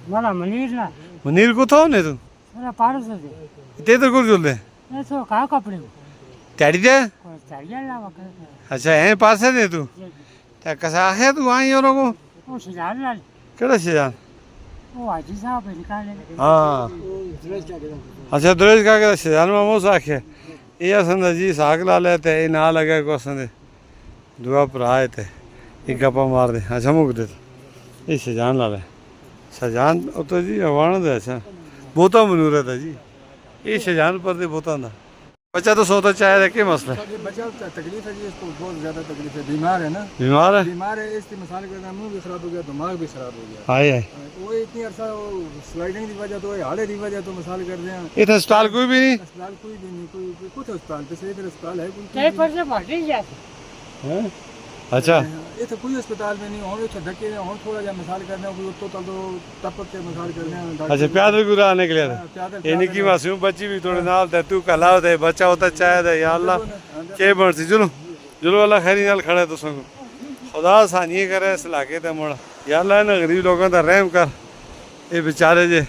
मला मनीर ना मुनीर को थो ने तू मेरा पारो से ते तो गुर जुल दे ये तो का कपड़े त्याड़ी दे को चाहिए ना वकर अच्छा है पास है दे तू ते कसा है तू आई और को वो सिजान लाल केड़ा से जान वो आजी साहब निकाले हां अच्छा द्रेज का के से जान मामो साखे ये असंद जी साग ला लेते ए ना लगे को असंद दुआ पर आए थे एक गप्पा मार दे अच्छा मुक दे ये से जान ला ले सजान तो जी वाण दे अच्छा बहुता मनूरत है जी ये से जान पर दे बहुता ना बच्चा तो सोता चाहे थे क्या मसला बच्चा तकलीफ है जी, इसको बहुत ज़्यादा तकलीफ है, बीमार है ना, बीमार है बीमार है। इसकी मिसाल के मुंह भी खराब हो गया, दिमाग भी खराब हो गया। हाय हाय वो इतनी अरसा वो स्लाइडिंग की वजह तो हाड़े की वजह तो मिसाल कर रहे हैं। इधर अस्पताल कोई भी नहीं अस्पताल कोई भी नहीं, कोई कुछ अस्पताल पे से इधर अस्पताल है कोई कई पर से भटी जाते हैं अच्छा ये तो कोई अस्पताल में नहीं हो तो धक्के और थोड़ा जा मिसाल कर रहे हैं कोई तो तब के मिसाल कर रहे हैं। अच्छा प्यादल गुरा आने के लिए ये निकी मासूम बच्ची भी थोड़े नाल थे तू कलाव थे बच्चा होता चाहे थे या अल्लाह के बढ़ती चलो चलो अल्लाह खैरी नाल खड़े तो संग खुदा सानी करे इस इलाके ते मोड़ा या अल्लाह ने गरीब लोगों का रहम कर ये बेचारे जे